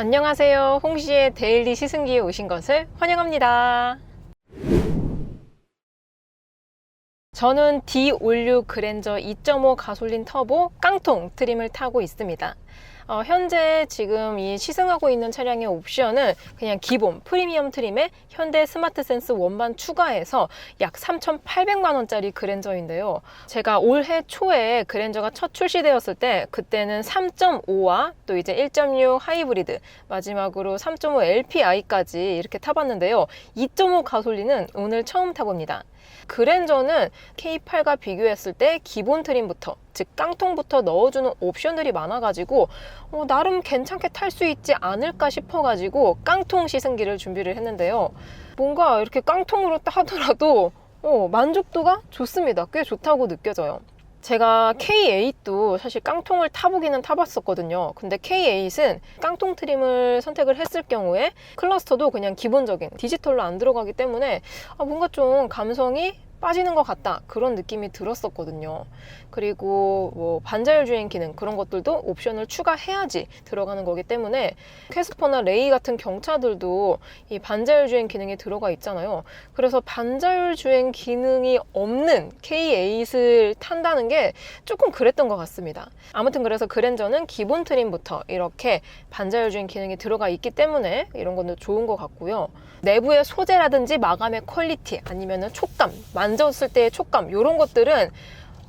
안녕하세요. 홍시의 데일리 시승기에 오신 것을 환영합니다. 저는 D56 그랜저 2.5 가솔린 터보 깡통 트림을 타고 있습니다. 현재 지금 이 시승하고 있는 차량의 옵션은 그냥 기본 프리미엄 트림에 현대 스마트 센스 원반 추가해서 약 3,800만 원짜리 그랜저인데요. 제가 올해 초에 그랜저가 첫 출시되었을 때 그때는 3.5와 또 이제 1.6 하이브리드 마지막으로 3.5 LPI까지 이렇게 타봤는데요. 2.5 가솔린은 오늘 처음 타봅니다. 그랜저는 K8과 비교했을 때 기본 트림부터 즉 깡통부터 넣어주는 옵션들이 많아가지고 나름 괜찮게 탈 수 있지 않을까 싶어가지고 깡통 시승기를 준비를 했는데요. 뭔가 이렇게 깡통으로 하더라도 만족도가 좋습니다. 꽤 좋다고 느껴져요. 제가 K8도 사실 깡통을 타보기는 타봤었거든요. 근데 K8은 깡통 트림을 선택을 했을 경우에 클러스터도 그냥 기본적인 디지털로 안 들어가기 때문에 뭔가 좀 감성이 빠지는 것 같다 그런 느낌이 들었었거든요. 그리고 뭐 반자율 주행 기능 그런 것들도 옵션을 추가해야지 들어가는 거기 때문에 캐스퍼나 레이 같은 경차들도 이 반자율 주행 기능이 들어가 있잖아요. 그래서 반자율 주행 기능이 없는 K8을 탄다는 게 조금 그랬던 것 같습니다. 아무튼 그래서 그랜저는 기본 트림부터 이렇게 반자율 주행 기능이 들어가 있기 때문에 이런 것도 좋은 것 같고요. 내부의 소재라든지 마감의 퀄리티 아니면은 촉감, 만졌을 때의 촉감 이런 것들은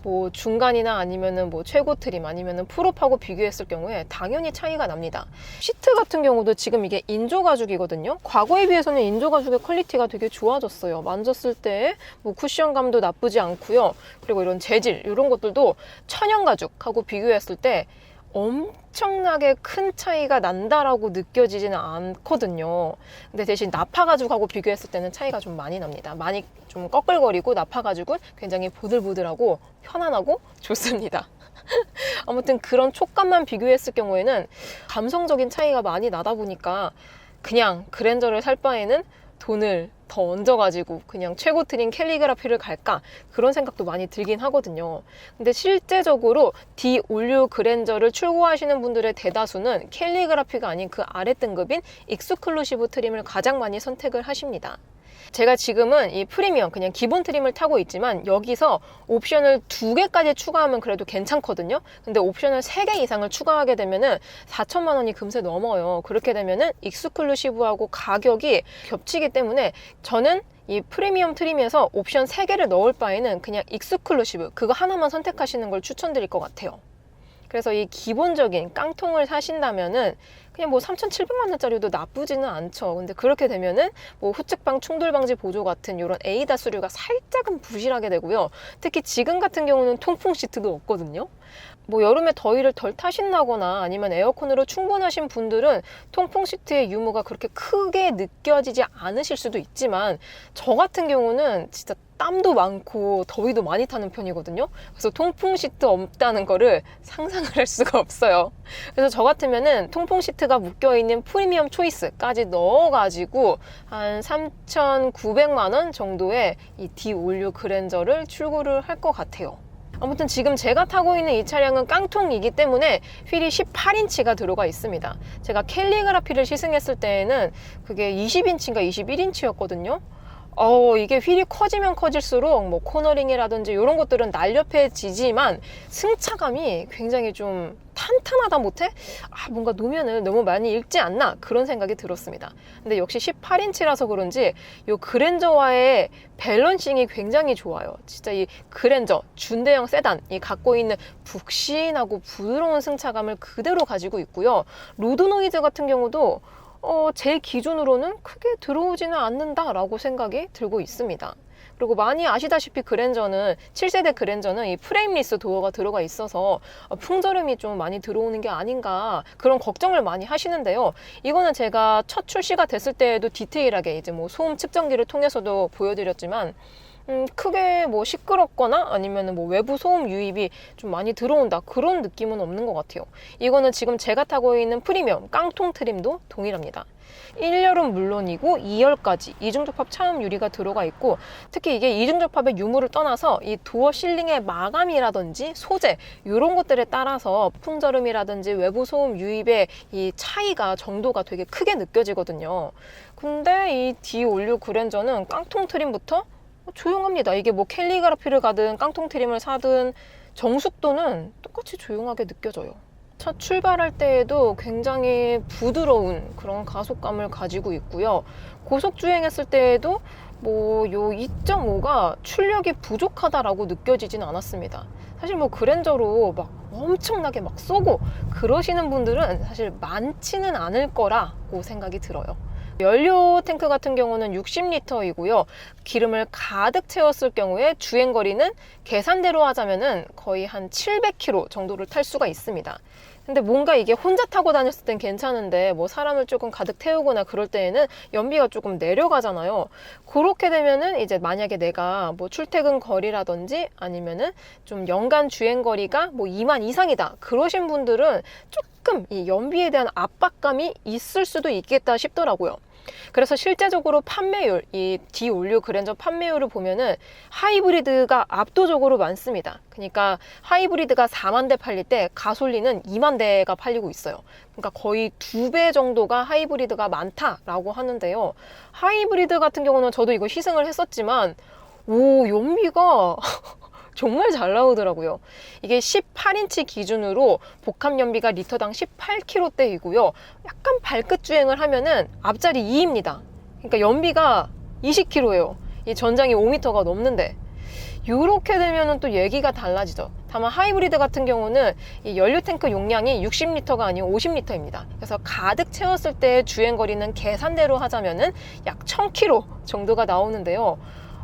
뭐 중간이나 아니면은 뭐 최고 트림 아니면은 프로하고 비교했을 경우에 당연히 차이가 납니다. 시트 같은 경우도 지금 이게 인조 가죽이거든요. 과거에 비해서는 인조 가죽의 퀄리티가 되게 좋아졌어요. 만졌을 때 뭐 쿠션감도 나쁘지 않고요. 그리고 이런 재질 이런 것들도 천연 가죽하고 비교했을 때 엄청나게 큰 차이가 난다라고 느껴지지는 않거든요. 근데 대신 나파 가죽하고 비교했을 때는 차이가 좀 많이 납니다. 많이 좀 꺼끌거리고 나파 가죽은 굉장히 보들보들하고 편안하고 좋습니다. 아무튼 그런 촉감만 비교했을 경우에는 감성적인 차이가 많이 나다 보니까 그냥 그랜저를 살 바에는 돈을 더 얹어가지고 그냥 최고 트림 캘리그라피를 갈까 그런 생각도 많이 들긴 하거든요. 근데 실제적으로 D56 그랜저를 출고하시는 분들의 대다수는 캘리그라피가 아닌 그 아래 등급인 익스클루시브 트림을 가장 많이 선택을 하십니다. 제가 지금은 이 프리미엄 그냥 기본 트림을 타고 있지만 여기서 옵션을 2개까지 추가하면 그래도 괜찮거든요. 근데 옵션을 3개 이상을 추가하게 되면은 4천만 원이 금세 넘어요. 그렇게 되면은 익스클루시브하고 가격이 겹치기 때문에 저는 이 프리미엄 트림에서 옵션 3개를 넣을 바에는 그냥 익스클루시브 그거 하나만 선택하시는 걸 추천드릴 것 같아요. 그래서 이 기본적인 깡통을 사신다면은 그냥 뭐 3,700만 원짜리도 나쁘지는 않죠. 근데 그렇게 되면은 뭐 후측방 충돌 방지 보조 같은 이런 에이다 수류가 살짝은 부실하게 되고요. 특히 지금 같은 경우는 통풍 시트도 없거든요. 뭐 여름에 더위를 덜 타신다거나 아니면 에어컨으로 충분하신 분들은 통풍 시트의 유무가 그렇게 크게 느껴지지 않으실 수도 있지만 저 같은 경우는 진짜 땀도 많고 더위도 많이 타는 편이거든요. 그래서 통풍 시트 없다는 거를 상상을 할 수가 없어요. 그래서 저 같으면은 통풍 시트가 묶여있는 프리미엄 초이스까지 넣어가지고 한 3,900만 원 정도의 이 D56 그랜저를 출고를 할 것 같아요. 아무튼 지금 제가 타고 있는 이 차량은 깡통이기 때문에 휠이 18인치가 들어가 있습니다. 제가 캘리그라피를 시승했을 때에는 그게 20인치인가 21인치였거든요. 이게 휠이 커지면 커질수록 뭐 코너링이라든지 이런 것들은 날렵해지지만 승차감이 굉장히 좀 탄탄하다 못해 뭔가 노면을 너무 많이 읽지 않나 그런 생각이 들었습니다. 근데 역시 18인치라서 그런지 이 그랜저와의 밸런싱이 굉장히 좋아요. 진짜 이 그랜저 준대형 세단이 갖고 있는 푹신하고 부드러운 승차감을 그대로 가지고 있고요. 로드 노이즈 같은 경우도 제 기준으로는 크게 들어오지는 않는다라고 생각이 들고 있습니다. 그리고 많이 아시다시피 그랜저는 7세대 그랜저는 이 프레임리스 도어가 들어가 있어서 풍절음이 좀 많이 들어오는 게 아닌가 그런 걱정을 많이 하시는데요. 이거는 제가 첫 출시가 됐을 때에도 디테일하게 이제 뭐 소음 측정기를 통해서도 보여드렸지만 크게 뭐 시끄럽거나 아니면 뭐 외부 소음 유입이 좀 많이 들어온다, 그런 느낌은 없는 것 같아요. 이거는 지금 제가 타고 있는 프리미엄 깡통 트림도 동일합니다. 1열은 물론이고 2열까지 이중접합 차음 유리가 들어가 있고, 특히 이게 이중접합의 유무를 떠나서 이 도어 실링의 마감이라든지 소재 이런 것들에 따라서 풍절음이라든지 외부 소음 유입의 이 차이가 정도가 되게 크게 느껴지거든요. 근데 이 D56 그랜저는 깡통 트림부터 조용합니다. 이게 뭐 캘리그라피를 가든 깡통 트림을 사든 정숙도는 똑같이 조용하게 느껴져요. 첫 출발할 때에도 굉장히 부드러운 그런 가속감을 가지고 있고요. 고속 주행했을 때에도 뭐 요 2.5가 출력이 부족하다라고 느껴지진 않았습니다. 사실 뭐 그랜저로 막 엄청나게 막 쏘고 그러시는 분들은 사실 많지는 않을 거라고 생각이 들어요. 연료 탱크 같은 경우는 60리터이고요. 기름을 가득 채웠을 경우에 주행거리는 계산대로 하자면은 거의 한 700km 정도를 탈 수가 있습니다. 근데 뭔가 이게 혼자 타고 다녔을 땐 괜찮은데 뭐 사람을 조금 가득 태우거나 그럴 때에는 연비가 조금 내려가잖아요. 그렇게 되면은 이제 만약에 내가 뭐 출퇴근 거리라든지 아니면은 좀 연간 주행 거리가 뭐 2만 이상이다, 그러신 분들은 조금 이 연비에 대한 압박감이 있을 수도 있겠다 싶더라고요. 그래서 실제적으로 판매율, 이 D56 그랜저 판매율을 보면은 하이브리드가 압도적으로 많습니다. 그러니까 하이브리드가 4만 대 팔릴 때 가솔린은 2만 대가 팔리고 있어요. 그러니까 거의 2배 정도가 하이브리드가 많다라고 하는데요. 하이브리드 같은 경우는 저도 이거 시승을 했었지만 연비가 정말 잘 나오더라고요. 이게 18인치 기준으로 복합 연비가 리터당 18km대이고요. 약간 발끝 주행을 하면은 앞자리 2입니다. 그러니까 연비가 20km예요. 이 전장이 5m가 넘는데. 이렇게 되면은 또 얘기가 달라지죠. 다만 하이브리드 같은 경우는 이 연료 탱크 용량이 60리터가 아니고 50리터입니다. 그래서 가득 채웠을 때 주행 거리는 계산대로 하자면은 약 1000km 정도가 나오는데요.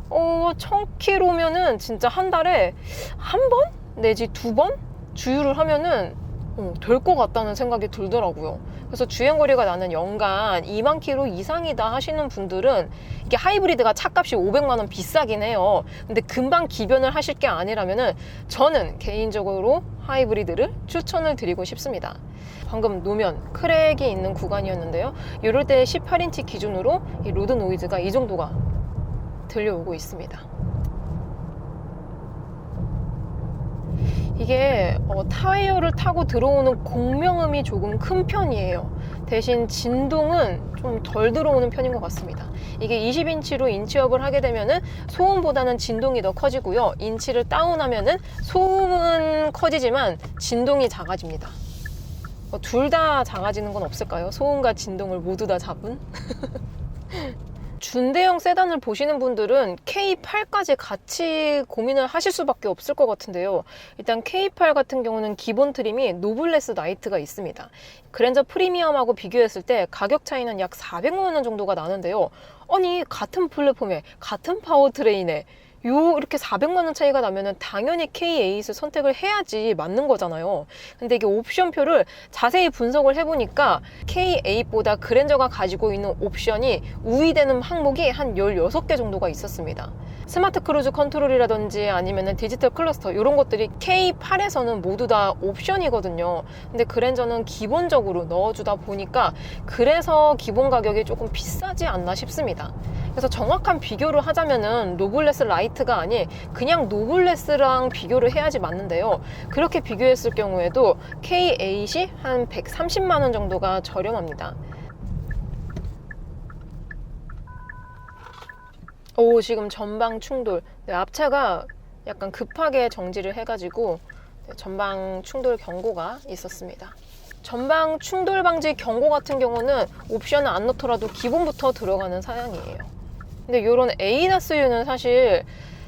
1000km면은 진짜 한 달에 한 번 내지 2번 주유를 하면은 될 것 같다는 생각이 들더라고요. 그래서 주행거리가 나는 연간 2만 km 이상이다 하시는 분들은, 이게 하이브리드가 차값이 500만 원 비싸긴 해요. 근데 금방 기변을 하실 게 아니라면은 저는 개인적으로 하이브리드를 추천을 드리고 싶습니다. 방금 노면 크랙이 있는 구간이었는데요. 이럴 때 18인치 기준으로 이 로드 노이즈가 이 정도가 들려오고 있습니다. 이게 타이어를 타고 들어오는 공명음이 조금 큰 편이에요. 대신 진동은 좀 덜 들어오는 편인 것 같습니다. 이게 20인치로 인치업을 하게 되면은 소음보다는 진동이 더 커지고요. 인치를 다운하면은 소음은 커지지만 진동이 작아집니다. 둘 다 작아지는 건 없을까요? 소음과 진동을 모두 다 잡은? 준대형 세단을 보시는 분들은 K8까지 같이 고민을 하실 수밖에 없을 것 같은데요. 일단 K8 같은 경우는 기본 트림이 노블레스 나이트가 있습니다. 그랜저 프리미엄하고 비교했을 때 가격 차이는 약 400만 원 정도가 나는데요. 아니, 같은 플랫폼에 같은 파워트레인에 이렇게 400만 원 차이가 나면은 당연히 K8을 선택을 해야지 맞는 거잖아요. 근데 이게 옵션표를 자세히 분석을 해보니까 K8보다 그랜저가 가지고 있는 옵션이 우위되는 항목이 한 16개 정도가 있었습니다. 스마트 크루즈 컨트롤이라든지 아니면은 디지털 클러스터, 이런 것들이 K8에서는 모두 다 옵션이거든요. 근데 그랜저는 기본적으로 넣어주다 보니까 그래서 기본 가격이 조금 비싸지 않나 싶습니다. 그래서 정확한 비교를 하자면은 노블레스 라이트가 아닌 그냥 노블레스랑 비교를 해야지 맞는데요. 그렇게 비교했을 경우에도 K8이 한 130만 원 정도가 저렴합니다. 지금 전방 충돌. 앞차가 약간 급하게 정지를 해가지고 전방 충돌 경고가 있었습니다. 전방 충돌 방지 경고 같은 경우는 옵션을 안 넣더라도 기본부터 들어가는 사양이에요. 근데 이런 에이다스유는 사실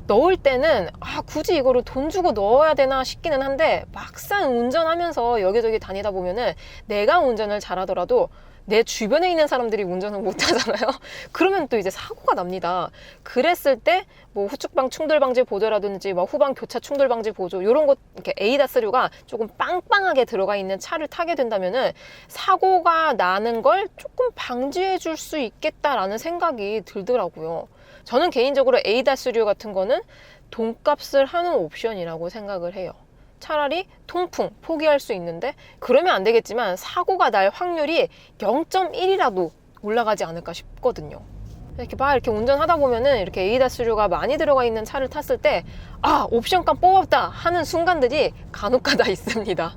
넣을 때는 굳이 이거를 돈 주고 넣어야 되나 싶기는 한데, 막상 운전하면서 여기저기 다니다 보면은 내가 운전을 잘하더라도 내 주변에 있는 사람들이 운전을 못 하잖아요. 그러면 또 이제 사고가 납니다. 그랬을 때 뭐 후측방 충돌 방지 보조라든지 뭐 후방 교차 충돌 방지 보조, 이런 것, 이렇게 에이다스류가 조금 빵빵하게 들어가 있는 차를 타게 된다면은 사고가 나는 걸 조금 방지해 줄 수 있겠다라는 생각이 들더라고요. 저는 개인적으로 에이다스류 같은 거는 돈값을 하는 옵션이라고 생각을 해요. 차라리 통풍 포기할 수 있는데 그러면 안 되겠지만 사고가 날 확률이 0.1이라도 올라가지 않을까 싶거든요. 이렇게 운전하다 보면은 이렇게 에이다스류가 많이 들어가 있는 차를 탔을 때 옵션값 뽑았다 하는 순간들이 간혹가다 있습니다.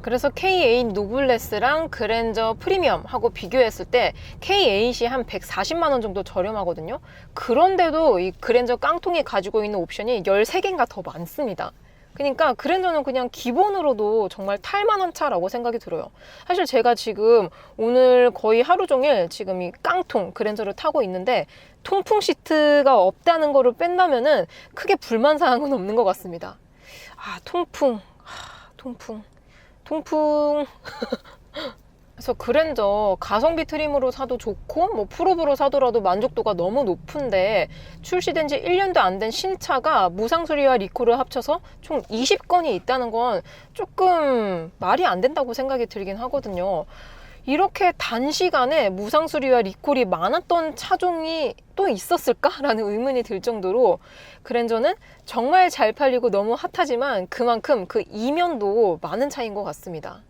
그래서 K8 노블레스랑 그랜저 프리미엄하고 비교했을 때 K8이 한 140만 원 정도 저렴하거든요. 그런데도 이 그랜저 깡통이 가지고 있는 옵션이 13개인가 더 많습니다. 그러니까 그랜저는 그냥 기본으로도 정말 탈만한 차라고 생각이 들어요. 사실 제가 지금 오늘 거의 하루 종일 지금 이 깡통 그랜저를 타고 있는데 통풍 시트가 없다는 거를 뺀다면은 크게 불만사항은 없는 것 같습니다. 통풍. 그래서 그랜저 가성비 트림으로 사도 좋고 뭐 풀업으로 사더라도 만족도가 너무 높은데 출시된 지 1년도 안 된 신차가 무상수리와 리콜을 합쳐서 총 20건이 있다는 건 조금 말이 안 된다고 생각이 들긴 하거든요. 이렇게 단시간에 무상수리와 리콜이 많았던 차종이 또 있었을까라는 의문이 들 정도로 그랜저는 정말 잘 팔리고 너무 핫하지만 그만큼 그 이면도 많은 차인 것 같습니다.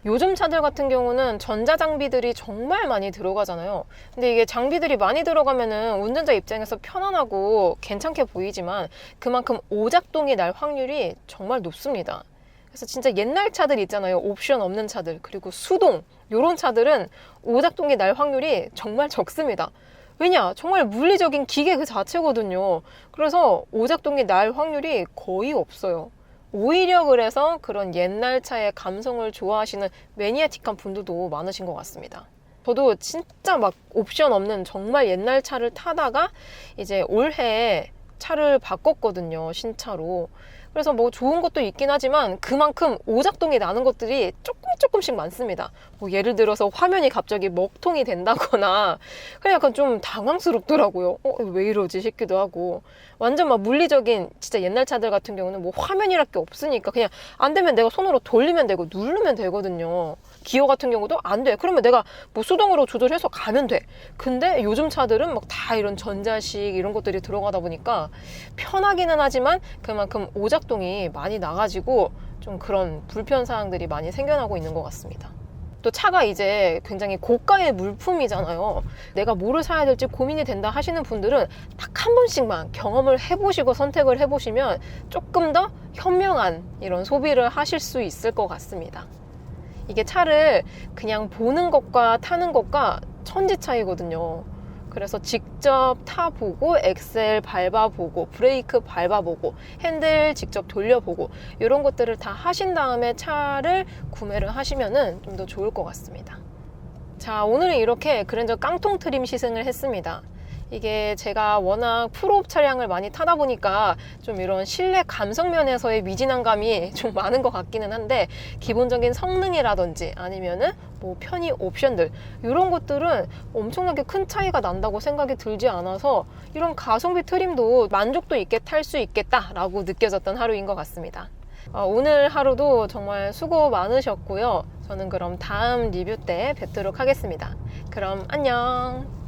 요즘 차들 같은 경우는 전자장비들이 정말 많이 들어가잖아요. 근데 이게 장비들이 많이 들어가면은 운전자 입장에서 편안하고 괜찮게 보이지만 그만큼 오작동이 날 확률이 정말 높습니다. 그래서 진짜 옛날 차들 있잖아요. 옵션 없는 차들, 그리고 수동, 이런 차들은 오작동이 날 확률이 정말 적습니다. 왜냐? 정말 물리적인 기계 그 자체거든요. 그래서 오작동이 날 확률이 거의 없어요. 오히려 그래서 그런 옛날 차의 감성을 좋아하시는 매니아틱한 분들도 많으신 것 같습니다. 저도 진짜 막 옵션 없는 정말 옛날 차를 타다가 이제 올해 차를 바꿨거든요. 신차로. 그래서 뭐 좋은 것도 있긴 하지만 그만큼 오작동이 나는 것들이 조금씩 많습니다. 뭐 예를 들어서 화면이 갑자기 먹통이 된다거나 그냥 약간 좀 당황스럽더라고요. 왜 이러지 싶기도 하고. 완전 막 물리적인 진짜 옛날 차들 같은 경우는 뭐 화면이랄 게 없으니까 그냥 안 되면 내가 손으로 돌리면 되고 누르면 되거든요. 기어 같은 경우도 안 돼. 그러면 내가 뭐 수동으로 조절해서 가면 돼. 근데 요즘 차들은 막 다 이런 전자식 이런 것들이 들어가다 보니까 편하기는 하지만 그만큼 오작동이 많이 나가지고 좀 그런 불편 사항들이 많이 생겨나고 있는 것 같습니다. 또 차가 이제 굉장히 고가의 물품이잖아요. 내가 뭐를 사야 될지 고민이 된다 하시는 분들은 딱 한 번씩만 경험을 해보시고 선택을 해보시면 조금 더 현명한 이런 소비를 하실 수 있을 것 같습니다. 이게 차를 그냥 보는 것과 타는 것과 천지 차이거든요. 그래서 직접 타보고 엑셀 밟아보고 브레이크 밟아보고 핸들 직접 돌려보고 이런 것들을 다 하신 다음에 차를 구매를 하시면 좀 더 좋을 것 같습니다. 자, 오늘은 이렇게 그랜저 깡통 트림 시승을 했습니다. 이게 제가 워낙 프로업 차량을 많이 타다 보니까 좀 이런 실내 감성 면에서의 미진함감이 좀 많은 것 같기는 한데 기본적인 성능이라든지 아니면은 뭐 편의 옵션들 이런 것들은 엄청나게 큰 차이가 난다고 생각이 들지 않아서 이런 가성비 트림도 만족도 있게 탈 수 있겠다라고 느껴졌던 하루인 것 같습니다. 오늘 하루도 정말 수고 많으셨고요. 저는 그럼 다음 리뷰 때 뵙도록 하겠습니다. 그럼 안녕.